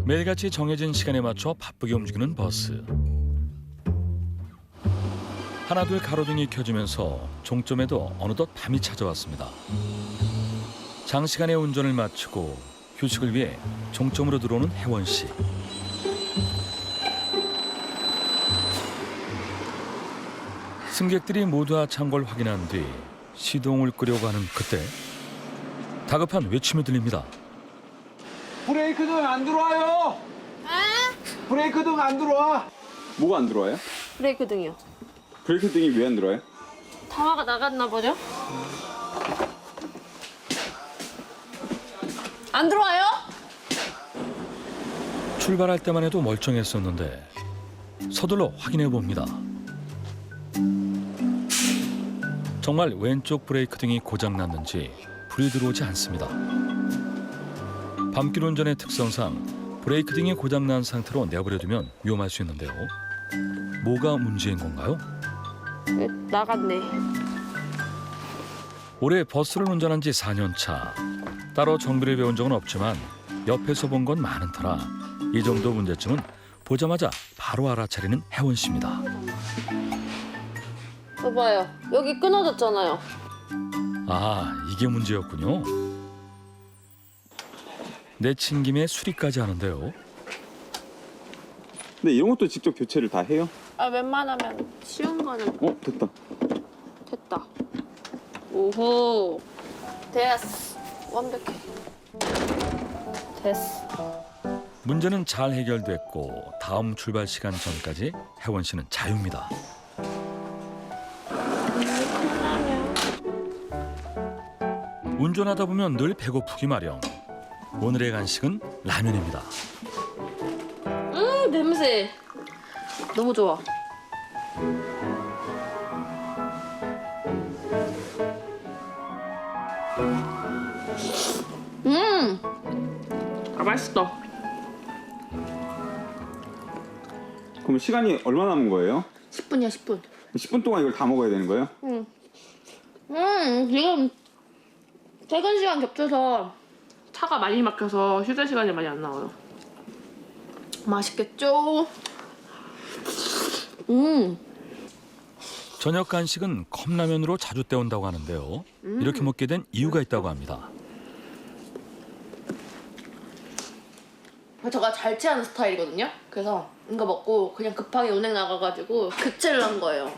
매일같이 정해진 시간에 맞춰 바쁘게 움직이는 버스. 하나둘 가로등이 켜지면서 종점에도 어느덧 밤이 찾아왔습니다. 장시간의 운전을 마치고 휴식을 위해 종점으로 들어오는 혜원 씨. 승객들이 모두 창고를 확인한 뒤 시동을 끄려고 하는 그때 다급한 외침이 들립니다. 브레이크 등 안 들어와요. 브레이크 등 안 들어와. 뭐가 안 들어와요? 브레이크 등이요. 브레이크 등이 왜 안 들어와요? 타화가 나갔나 보죠? 안 들어와요? 출발할 때만 해도 멀쩡했었는데 서둘러 확인해 봅니다. 정말 왼쪽 브레이크 등이 고장났는지 불이 들어오지 않습니다. 밤길 운전의 특성상 브레이크 등이 고장난 상태로 내버려두면 위험할 수 있는데요. 뭐가 문제인 건가요? 나갔네. 올해 버스를 운전한 지 4년 차. 따로 정비를 배운 적은 없지만 옆에서 본 건 많은 터라 이 정도 문제점은 보자마자 바로 알아차리는 혜원 씨입니다. 여봐요. 여기 끊어졌잖아요. 아, 이게 문제였군요. 내친 김에 수리까지 하는데요. 근데 이런 것도 직접 교체를 다 해요? 아, 웬만하면 쉬운 거는 됐다. 됐다. 오호. 됐어. 완벽해. 됐어. 문제는 잘 해결됐고 다음 출발 시간 전까지 혜원 씨는 자유입니다. 운전하다 보면 늘 배고프기 마련. 오늘의 간식은 라면입니다. 냄새. 너무 좋아. 맛있다. 그럼 시간이 얼마 남은 거예요? 10분이야, 10분. 10분 동안 이걸 다 먹어야 되는 거예요? 지금 퇴근 시간 겹쳐서 차가 많이 막혀서 휴게 시간이 많이 안 나와요. 맛있겠죠? 저녁 간식은 컵라면으로 자주 때운다고 하는데요. 이렇게 먹게 된 이유가 있다고 합니다. 제가 잘 체하는 스타일이거든요. 그래서 이거 먹고 그냥 급하게 운행 나가가지고 급체를 한 거예요.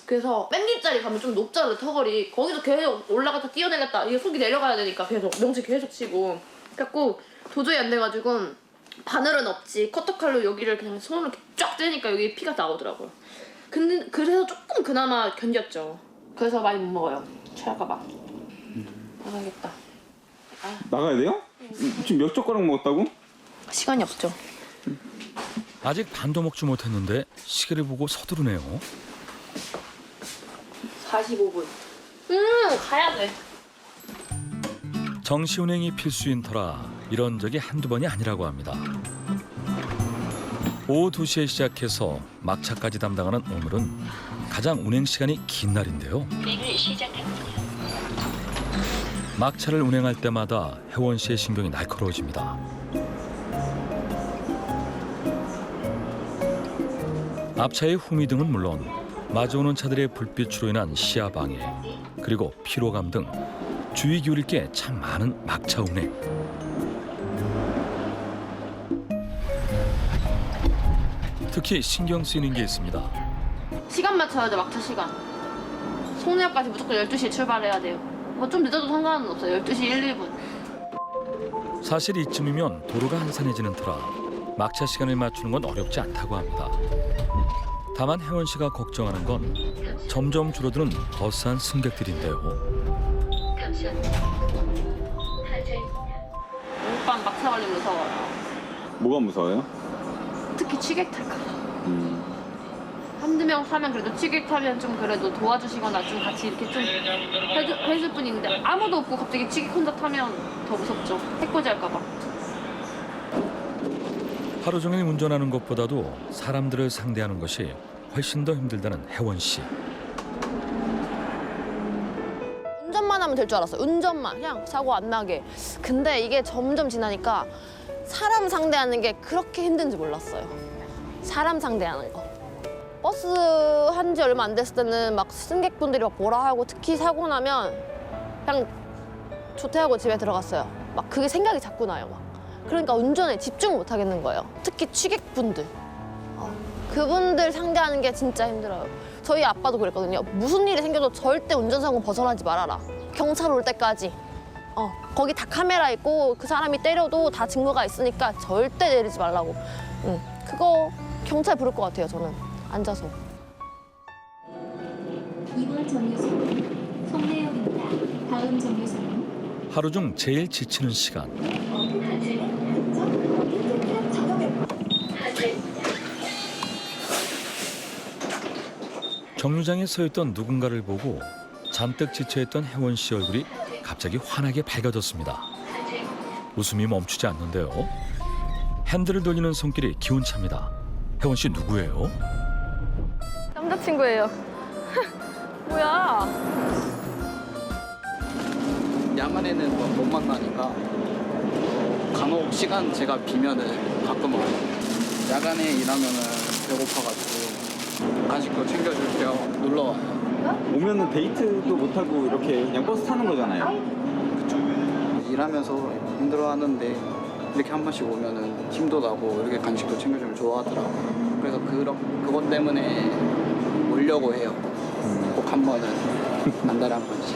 그래서 뺑기짜리 가면 좀 높잖아요, 턱걸이. 거기서 계속 올라갔다 뛰어내렸다. 이게 속이 내려가야 되니까 계속 명치 계속 치고. 그래갖고 도저히 안 돼가지고 바늘은 없지 커터칼로 여기를 그냥 손으로 이렇게 쫙 째니까 여기 피가 나오더라고요. 근데 그래서 조금 그나마 견뎠죠. 그래서 많이 못 먹어요. 체할까봐. 나가야겠다. 나가야 돼요? 지금 몇 젓가락 먹었다고? 시간이 없죠. 아직 반도 먹지 못했는데 시계를 보고 서두르네요. 45분. 가야 돼. 정시 운행이 필수인 터라 이런 적이 한두 번이 아니라고 합니다. 오후 2시에 시작해서 막차까지 담당하는 오늘은 가장 운행 시간이 긴 날인데요. 막차를 운행할 때마다 혜원 씨의 신경이 날카로워집니다. 앞차의 후미등은 물론 마주오는 차들의 불빛으로 인한 시야 방해 그리고 피로감 등 주의 기울일 게 참 많은 막차 운행. 특히 신경 쓰이는 게 있습니다. 시간 맞춰야 돼, 막차 시간. 송내역까지 무조건 12시에 출발해야 돼요. 뭐 좀 늦어도 상관은 없어요. 12시 1, 2분. 사실 이쯤이면 도로가 한산해지는 터라 막차 시간을 맞추는 건 어렵지 않다고 합니다. 다만 혜원 씨가 걱정하는 건 점점 줄어드는 버스 안 승객들인데요. 오빠는 막차 관리 무서워요. 뭐가 무서워요? 특히 취객 탈까 봐. 한두 명 타면 그래도 취객 타면 좀 그래도 도와주시거나 좀 같이 이렇게 좀 해줄 분이 있는데 아무도 없고 갑자기 취객 혼자 타면 더 무섭죠. 해코지 할까 봐. 하루 종일 운전하는 것보다도 사람들을 상대하는 것이 훨씬 더 힘들다는 혜원 씨. 운전만 하면 될 줄 알았어요. 운전만 그냥 사고 안 나게. 근데 이게 점점 지나니까 사람 상대하는 게 그렇게 힘든지 몰랐어요. 사람 상대하는 거. 버스 한 지 얼마 안 됐을 때는 막 승객분들이 막 뭐라 하고 특히 사고 나면 그냥 조퇴하고 집에 들어갔어요. 막 그게 생각이 자꾸 나요. 막. 그러니까 운전에 집중 못 하겠는 거예요. 특히 취객분들. 그분들 상대하는 게 진짜 힘들어요. 저희 아빠도 그랬거든요. 무슨 일이 생겨도 절대 운전사고 벗어나지 말아라. 경찰 올 때까지. 거기 다 카메라 있고 그 사람이 때려도 다 증거가 있으니까 절대 내리지 말라고. 그거 경찰 부를 것 같아요, 저는. 앉아서. 이번 정류소는 송내역입니다. 다음 정류소는 하루 중 제일 지치는 시간. 정류장에 서 있던 누군가를 보고 잔뜩 지쳐있던 혜원 씨 얼굴이 갑자기 환하게 밝아졌습니다. 웃음이 멈추지 않는데요. 핸들을 돌리는 손길이 기운찹니다. 혜원 씨 누구예요? 남자친구예요. 뭐야? 야간에는 못 만나니까 간혹 시간 제가 비면은 가끔 와요. 야간에 일하면은 배고파가지고 간식도 챙겨줄 겸 놀러 와요. 오면은 데이트도 못 하고 이렇게 그냥 버스 타는 거잖아요. 일하면서 힘들어하는데 이렇게 한 번씩 오면은 힘도 나고 이렇게 간식도 챙겨주면 좋아하더라고요. 그래서 그것 때문에 오려고 해요. 꼭 한 번은 한 달에 한 번씩.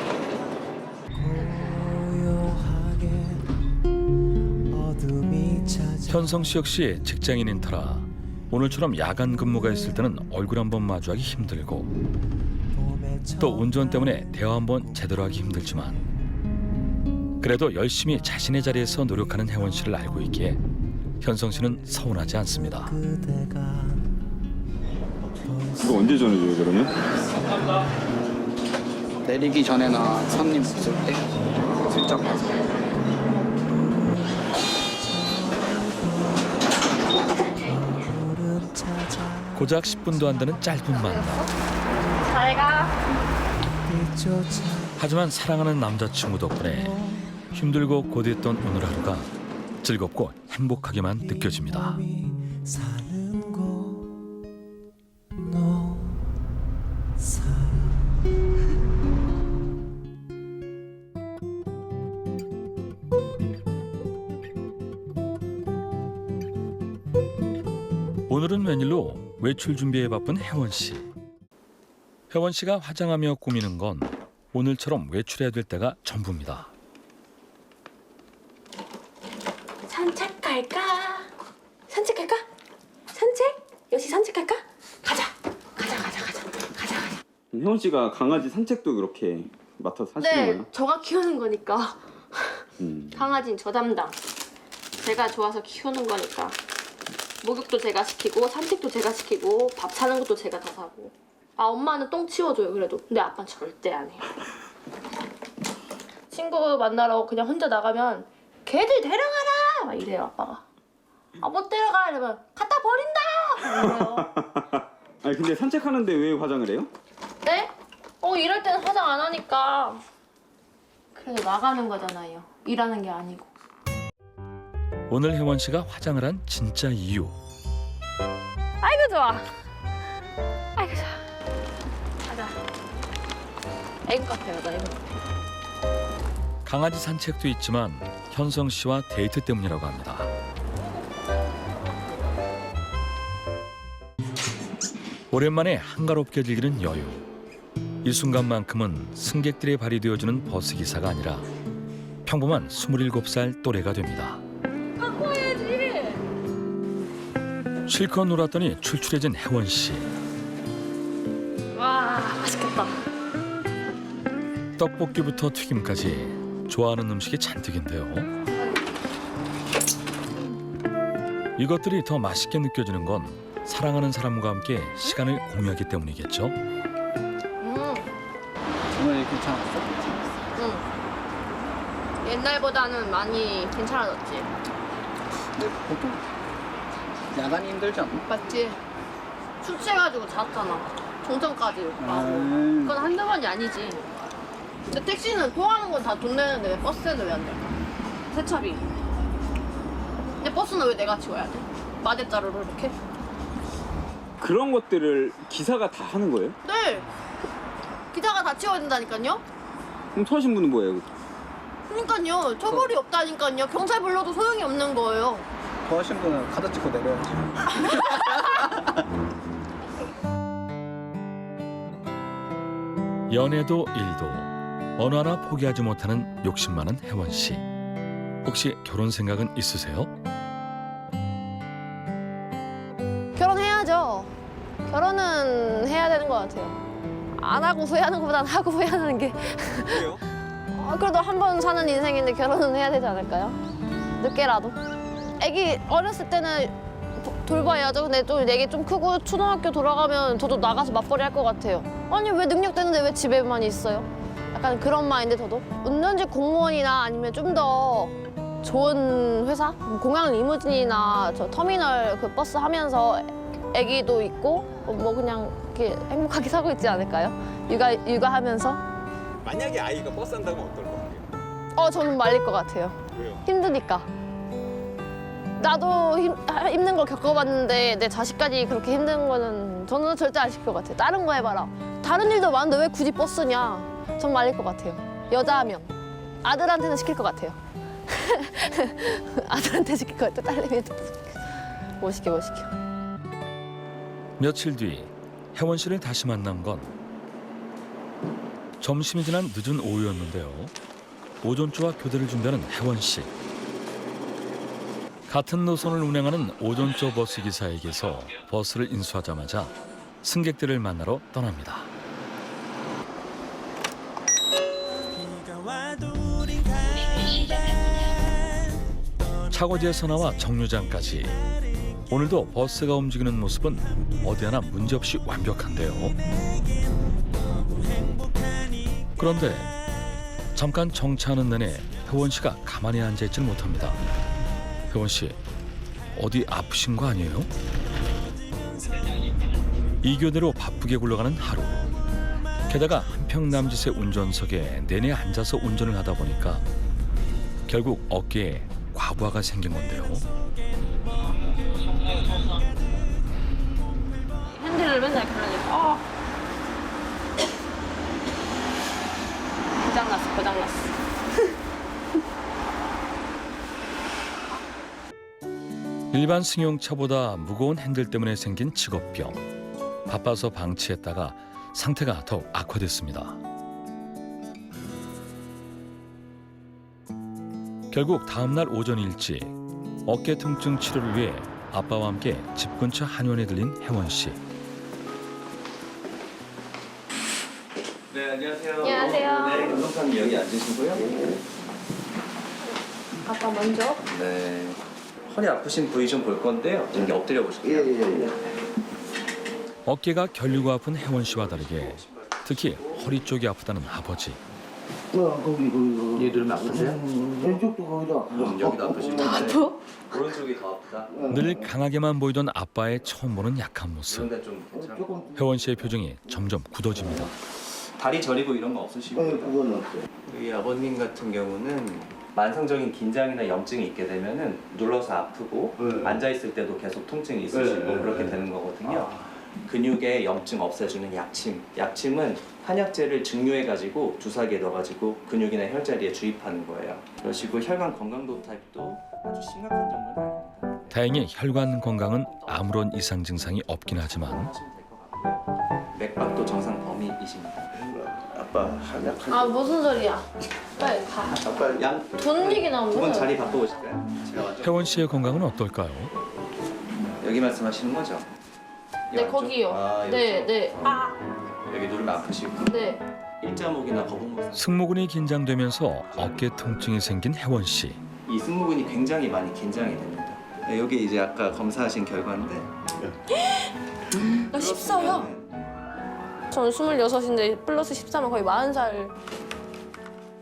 현성 씨 역시 직장인인 터라 오늘처럼 야간 근무가 있을 때는 얼굴 한번 마주하기 힘들고 또 운전 때문에 대화 한번 제대로 하기 힘들지만 그래도 열심히 자신의 자리에서 노력하는 혜원 씨를 알고 있기에 현성 씨는 서운하지 않습니다. 이거 언제 전해줘요 그러면? 내리기 전에나 손님 없을 때 슬쩍 가서. 고작 10분도 안 되는 짧은 만남. 잘 가. 하지만 사랑하는 남자친구 덕분에 힘들고 고됐던 오늘 하루가 즐겁고 행복하게만 느껴집니다. 오늘은 웬일로 외출 준비에 바쁜 혜원 씨. 혜원 씨가 화장하며 꾸미는 건 오늘처럼 외출해야 될 때가 전부입니다. 산책 갈까? 산책 갈까? 산책? 여시 산책 갈까? 가자. 혜원 씨가 강아지 산책도 그렇게 맡아서 하시는 네, 거예요? 저가 키우는 거니까. 강아지는 저 담당. 제가 좋아서 키우는 거니까. 목욕도 제가 시키고 산책도 제가 시키고 밥 사는 것도 제가 다 사고. 엄마는 똥 치워줘요 그래도. 근데 아빠는 절대 안 해요. 친구 만나러 그냥 혼자 나가면 걔들 데려가라 막 이래요 아빠가. 못 데려가 이러면 갖다 버린다 이래요. 아니 근데 산책하는데 왜 화장을 해요? 네? 이럴 때는 화장 안 하니까. 그래도 나가는 거잖아요. 일하는 게 아니고. 오늘 혜원 씨가 화장을 한 진짜 이유. 아이고 좋아. 아이고 좋아. 가자. 애국 카페 가자 애국 카페. 강아지 산책도 있지만 현성 씨와 데이트 때문이라고 합니다. 오랜만에 한가롭게 즐기는 여유. 이 순간만큼은 승객들의 발이 되어주는 버스기사가 아니라 평범한 27살 또래가 됩니다. 실컷 놀았더니 출출해진 혜원 씨. 와 맛있겠다. 떡볶이부터 튀김까지 좋아하는 음식이 잔뜩인데요. 이것들이 더 맛있게 느껴지는 건 사랑하는 사람과 함께 시간을 공유하기 때문이겠죠. 오늘 괜찮았어? 응. 옛날보다는 많이 괜찮아졌지. 근데 보통 야간이 힘들지 않나? 맞지? 술 취해가지고 잤잖아. 종점까지 가고. 그건 한두 번이 아니지. 근데 택시는 토하는 건 다 돈 내는데 왜 버스에는 왜 안 돼? 세차비. 근데 버스 버스는 왜 내가 치워야 돼? 마대자루로 이렇게? 그런 것들을 기사가 다 하는 거예요? 네. 기사가 다 치워야 된다니까요. 그럼 토하신 분은 뭐예요? 그러니까요. 처벌이 없다니까요. 경찰 불러도 소용이 없는 거예요. 더 하신 분은 카드 찍고 내려야지. 연애도 일도 어느 하나 포기하지 못하는 욕심 많은 혜원 씨. 혹시 결혼 생각은 있으세요? 결혼해야죠. 결혼은 해야 되는 것 같아요. 안 하고 후회하는 것보다는 하고 후회하는 게. 왜요? 그래도 한 번 사는 인생인데 결혼은 해야 되지 않을까요? 늦게라도. 애기 어렸을 때는 돌봐야죠. 근데 또 애기 좀 크고 초등학교 돌아가면 저도 나가서 맞벌이 할 것 같아요. 아니 왜 능력 되는데 왜 집에만 있어요? 약간 그런 마인드 저도. 운전직 공무원이나 아니면 좀 더 좋은 회사? 공항 리무진이나 저 터미널 그 버스 하면서 애기도 있고 뭐 그냥 이렇게 행복하게 살고 있지 않을까요? 육아하면서. 만약에 아이가 버스 한다면 어떨 것 같아요? 저는 말릴 것 같아요. 왜요? 힘드니까. 나도 힘든 걸 겪어봤는데 내 자식까지 그렇게 힘든 거는 저는 절대 안 시킬 것 같아요. 다른 거 해봐라. 다른 일도 많은데 왜 굳이 버스냐? 전 말릴 것 같아요. 여자하면. 아들한테는 시킬 것 같아요. 아들한테 시킬 것 같아요. 딸내미한테. 못 시켜. 며칠 뒤 혜원 씨를 다시 만난 건 점심이 지난 늦은 오후였는데요. 오존조와 교대를 준비하는 혜원 씨. 같은 노선을 운행하는 오존조 버스 기사에게서 버스를 인수하자마자 승객들을 만나러 떠납니다. 차고지에서 나와 정류장까지 오늘도 버스가 움직이는 모습은 어디 하나 문제없이 완벽한데요. 그런데 잠깐 정차하는 내내 혜원 씨가 가만히 앉아있질 못합니다. 혜원 씨, 어디 아프신 거 아니에요? 이 교대로 바쁘게 굴러가는 하루. 게다가 한평 남짓의 운전석에 내내 앉아서 운전을 하다 보니까 결국 어깨에 과부하가 생긴 건데요. 핸들을 맨날 그러니까 고장났어. 일반 승용차보다 무거운 핸들 때문에 생긴 직업병. 바빠서 방치했다가 상태가 더욱 악화됐습니다. 결국 다음 날 오전 일찍 어깨 통증 치료를 위해 아빠와 함께 집 근처 한의원에 들린 혜원 씨. 네, 안녕하세요. 안녕하세요. 네, 김동사님 여기 앉으시고요. 아빠 먼저. 네. 허리 아프신 부위 좀 볼 건데요. 여기 엎드려 보실게요. 어깨가 결리고 아픈 혜원 씨와 다르게 특히 허리 쪽이 아프다는 아버지. 얘들 아프세요? 왼쪽도 거기다. 여기도 아프신데. 아파? 오른쪽이 더 아프다. 늘 강하게만 보이던 아빠의 처음 보는 약한 모습. 그런데 좀 괜찮고. 혜원 씨의 표정이 점점 굳어집니다. 다리 저리고 이런 거 없으시고. 그건 없어요. 우리 아버님 같은 경우는 만성적인 긴장이나 염증이 있게 되면은 눌러서 아프고 앉아 있을 때도 계속 통증이 있으시고 그렇게 되는 거거든요. 근육의 염증 없애주는 약침. 약침은 한약재를 증류해가지고 주사기에 넣어가지고 근육이나 혈자리에 주입하는 거예요. 그러시고 혈관 건강도 타입도 아주 심각한 정도는 아닙니다. 다행히 혈관 건강은 아무런 이상 증상이 없긴 하지만 하시면 될 것 같고요. 맥박도 정상 범위이십니다. 아빠 한약 아 무슨 소리야? 빨리 가. 아빠 양 돈 얘기 나오면 두 분 자리 바꿔보실까요? 제가 먼저. 혜원 씨의 건강은 어떨까요? 여기 말씀하시는 거죠? 이 네 안쪽? 거기요. 아, 네. 아, 여기 누르면 아프시고 네. 일자목이나 거북목 승모근이 긴장되면서 어깨 통증이 생긴 혜원 씨. 이 승모근이 굉장히 많이 긴장이 됩니다. 네, 여기 이제 아까 검사하신 결과인데 나 14야. 저는 26인데 플러스 14면 거의 40살.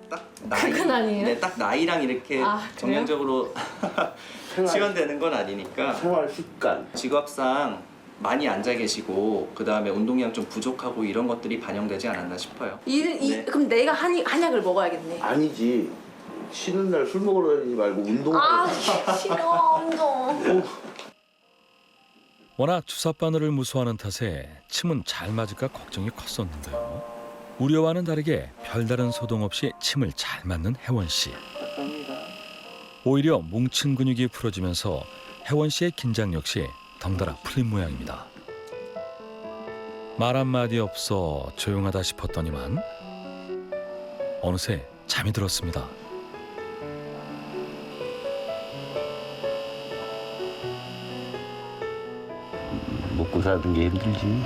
딱 나이 그건 아니에요? 네, 딱 나이랑 이렇게 아, 그래요? 정량적으로 치환되는 건 아니니까 생활 습관. 직업상 많이 앉아 계시고 그 다음에 운동량 좀 부족하고 이런 것들이 반영되지 않았나 싶어요. 네. 네. 그럼 내가 한약을 먹어야겠네. 아니지. 쉬는 날 술 먹으러 다니지 말고 운동하고. 아 싫어 운동. 워낙 주사 바늘을 무서워하는 탓에 침은 잘 맞을까 걱정이 컸었는데요. 우려와는 다르게 별다른 소동 없이 침을 잘 맞는 혜원 씨. 오히려 뭉친 근육이 풀어지면서 혜원 씨의 긴장 역시 덩달아 풀린 모양입니다. 말 한마디 없어 조용하다 싶었더니만 어느새 잠이 들었습니다. 먹고 사는 게 힘들지.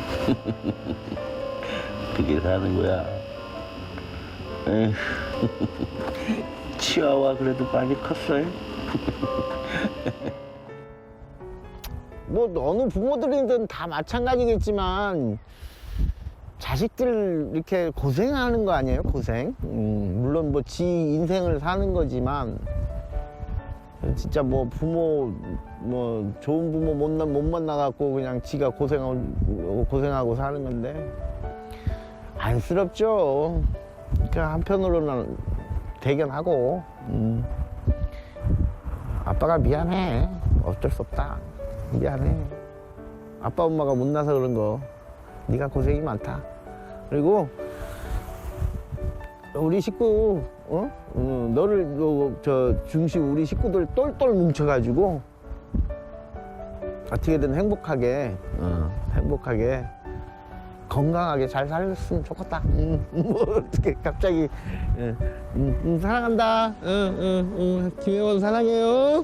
그게 사는 거야. 에휴. 치아와 그래도 많이 컸어요. 뭐 어느 부모들이든 다 마찬가지겠지만 자식들 이렇게 고생하는 거 아니에요? 고생. 물론 뭐 지 인생을 사는 거지만 진짜 뭐 부모 뭐 좋은 부모 못 만나갖고 그냥 지가 고생하고 사는 건데 안쓰럽죠. 그러니까 한편으로는 대견하고 아빠가 미안해. 어쩔 수 없다. 미안해. 아빠 엄마가 못나서 그런 거 네가 고생이 많다. 그리고 우리 식구 너를 저 중심 우리 식구들 똘똘 뭉쳐가지고 어떻게든 행복하게 건강하게 잘 살았으면 좋겠다. 뭐 어떻게 갑자기 사랑한다. 김혜원 사랑해요.